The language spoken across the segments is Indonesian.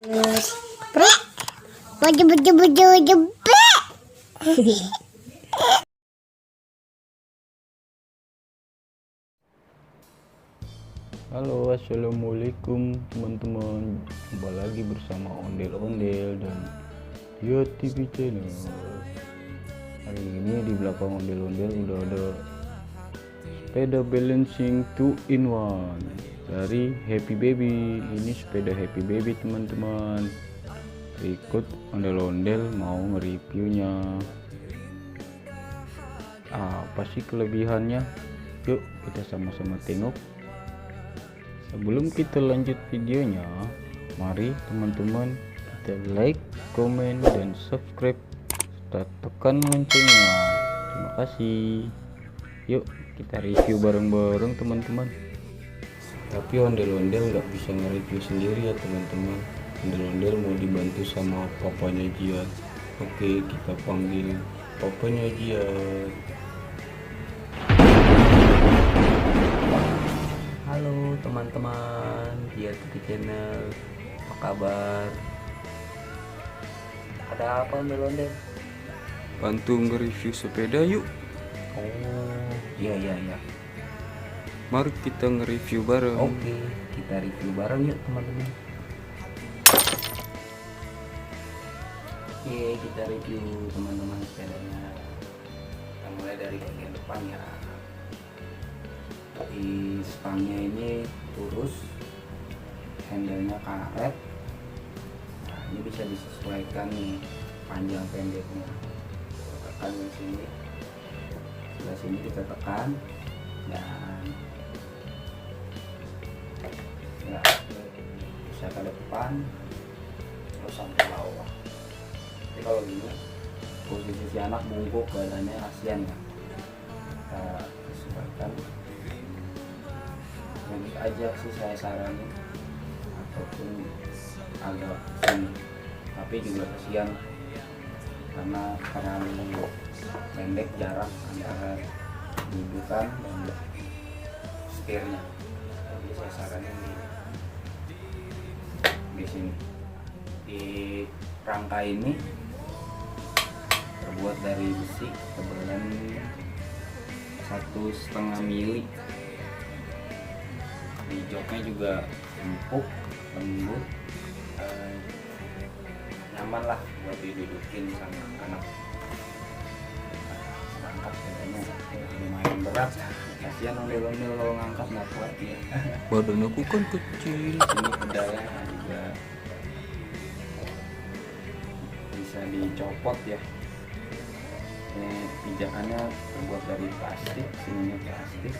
Baju baju baju baju. Halo, assalamualaikum teman-teman. Jumpa lagi bersama Ondel-Ondel dan Yo TV Channel. Hari ini di belakang Ondel-Ondel udah ada sepeda balancing 2-in-1 dari Happy Baby. Ini sepeda Happy Baby teman-teman. Ikut Ondel-Ondel mau nge-reviewnya. Apa sih kelebihannya? Yuk kita sama-sama tengok. Sebelum kita lanjut videonya, mari teman-teman kita like, komen, dan subscribe serta tekan loncengnya. Terima kasih. Yuk kita review bareng-bareng teman-teman. Tapi ondel-ondel nggak bisa nge-review sendiri ya teman-teman. Ondel-ondel mau dibantu sama papanya Jian. Oke, kita panggil papanya Jian. Halo teman-teman, Dia TV Channel, apa kabar? Ada apa ondel-ondel? Bantu nge-review sepeda yuk. Oh, iya. Mari kita nge-review bareng. Oke, kita review bareng yuk teman-teman. Oke, kita review teman-teman sepedanya. Kita mulai dari bagian depan ya. Di spangnya ini lurus, handle-nya karet. Nah, ini bisa disesuaikan nih panjang pendeknya. Tekan di sini, sebelah sini kita tekan dan ya, bisa ke depan terus sampai bawah. Jadi kalau gini posisi si anak bungkuk badannya ASEAN ya, kita sesuaikan. Unik aja sih saya saranin, ataupun agak sini, tapi juga kasihan karena terlalu pendek jarak antara dudukan dan setirnya. Jadi saya saranin di sini. Di rangka ini terbuat dari besi tebalan 1,5 mili. Di joknya juga empuk, lembut, nyaman lah buat didudukin sama anak. Angkat sepedanya lumayan berat, kasihan ondel-ondel kalau ngangkat nggak kuat ya. Badan aku kan kecil. Ini pedalnya juga bisa dicopot ya. Ini pijakannya terbuat dari plastik, sininya plastik.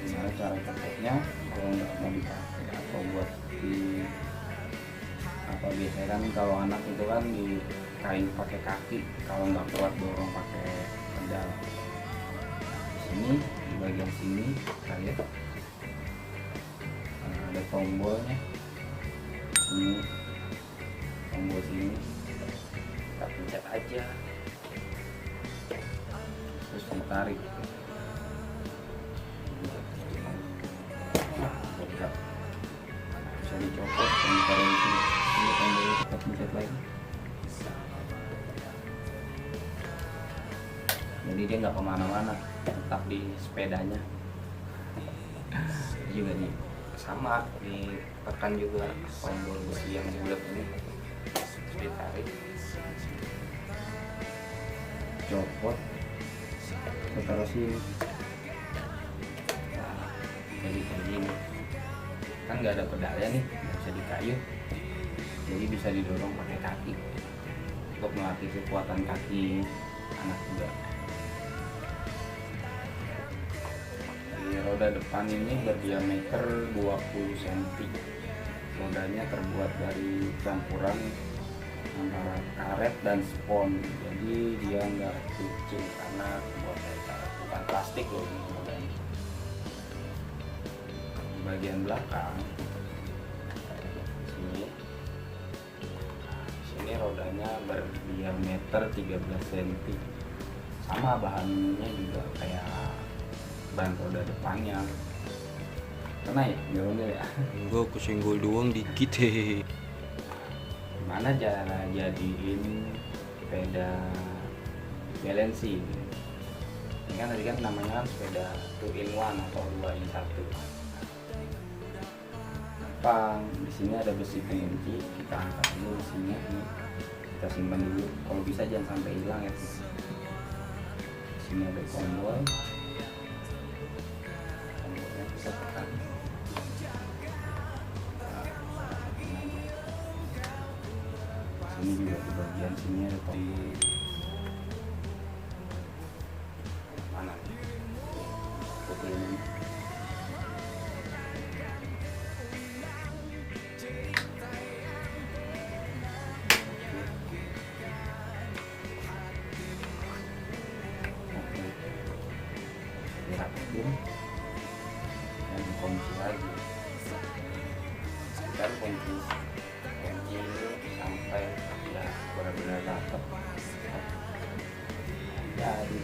Gimana cara copotnya kalau nggak mau dipakai atau buat di apa, biasanya kan kalau anak itu kan di kain pakai kaki kalau nggak kuat dorong pakai pedal. Di sini di bagian sini kita lihat ada tombolnya. Ini tombol sini kita pencet aja terus ditarik. Bisa dicopot dan ditaruh di sini. Ini tombolnya kita pencet lagi. Jadi dia nggak kemana-mana, tetap di sepedanya. Juga nih sama, ditekan juga tombol besi yang bulat ini, terus ditarik, copot, kita taruh sini. Nah, jadi kayak gini. Kan nggak ada pedalnya nih, nggak bisa dikayuh, jadi bisa didorong pakai kaki untuk melatih kekuatan kaki anak juga. Di roda depan ini berdiameter 20 cm. Rodanya terbuat dari campuran antara karet dan spon, jadi dia nggak licin karena terbuat dari karet, bukan plastik loh ini rodanya. Bagian belakang sini rodanya berdiameter 13 cm, sama bahannya juga kayak ban roda depannya. Pernah ya ondel-ondel ya? Enggak, kesenggol doang dikit hehehe. Gimana cara jadiin sepeda balancing? Ini kan tadi kan namanya kan sepeda 2-in-1 atau 2-in-1. Gampang, di sini ada besi pengunci, kita angkat dulu besinya ini, kita simpan dulu. Kalau bisa jangan sampai hilang ya. Di sini ada konvoy, konvoynya kita tekan. Ini juga di bagian sini ada tombol mana nih? Oke, ini oke, dirapiin dan kunci lagi. Kita kunci ini sampai ya benar-benar dapat. Jadi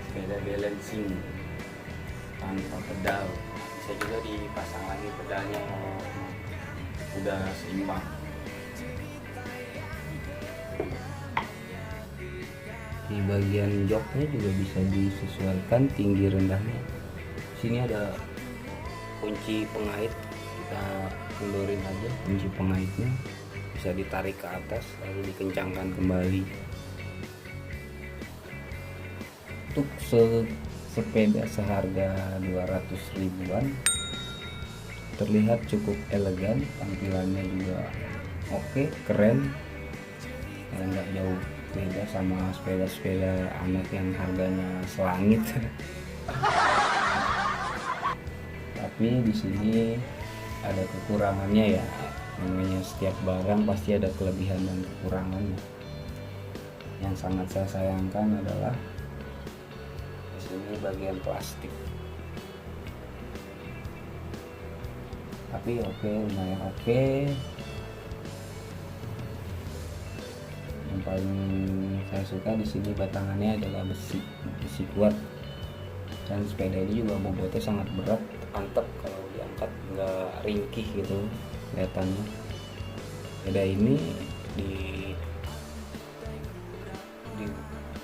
sepeda balancing tanpa pedal. Bisa juga dipasang lagi pedalnya kalau udah seimbang. Di bagian joknya juga bisa disesuaikan tinggi rendahnya. Sini ada kunci pengait, kita mundurin aja kunci pengaitnya, bisa ditarik ke atas lalu dikencangkan kembali. Untuk sepeda seharga 200 ribuan terlihat cukup elegan, tampilannya juga oke, keren, dan nggak jauh beda sama sepeda-sepeda anak yang harganya selangit. Tapi di sini ada kekurangannya ya, namanya setiap barang pasti ada kelebihan dan kekurangannya. Yang sangat saya sayangkan adalah di sini bagian plastik. Tapi oke, lumayan oke. Yang paling saya suka di sini batangannya adalah besi kuat, dan sepeda ini juga bobotnya sangat berat, mantap kalau diangkat, nggak ringkih gitu kelihatannya. Sepeda ini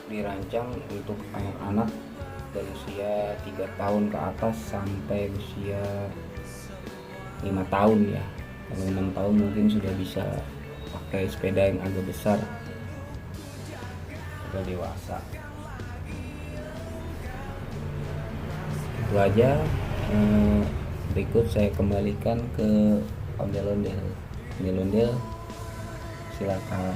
dirancang untuk anak-anak dari usia 3 tahun ke atas sampai usia 5 tahun ya. Kalau 6 tahun mungkin sudah bisa pakai sepeda yang agak besar, sudah dewasa. Itu aja. Berikut saya kembalikan ke ondel-ondel. Ondel-ondel, silakan.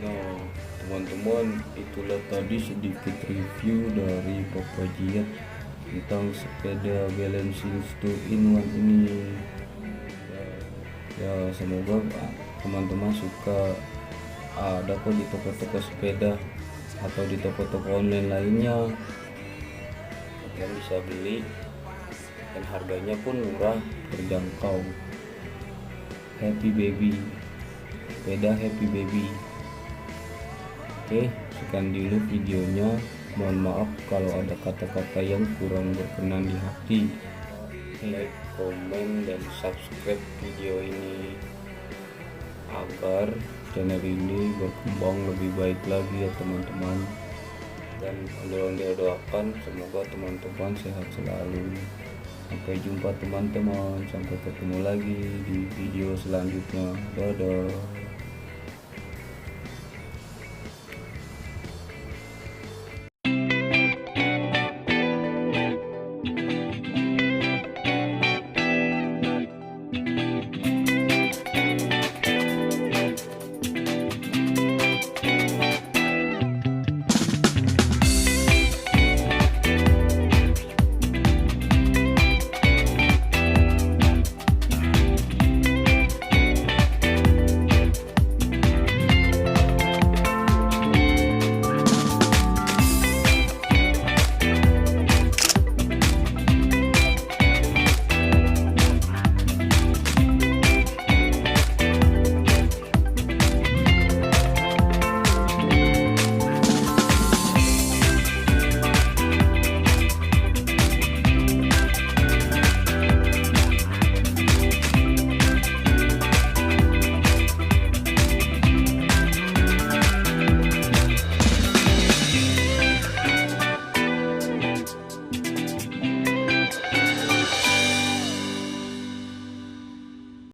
Nah, teman-teman, itulah tadi sedikit review dari Papa Jiat tentang sepeda balancing 2-in-1 ini. Ya, semoga teman-teman suka. Ada kok di toko-toko sepeda atau di toko-toko online lainnya, kalian bisa beli dan harganya pun murah, terjangkau. Happy Baby, sepeda Happy Baby. Oke, sekian dulu videonya. Mohon maaf kalau ada kata-kata yang kurang berkenan di hati. Like, komen, dan subscribe video ini agar channel ini berkembang lebih baik lagi ya teman-teman. Dan ondel-ondel doakan semoga teman-teman sehat selalu. Sampai jumpa teman-teman, sampai ketemu lagi di video selanjutnya. Dadah.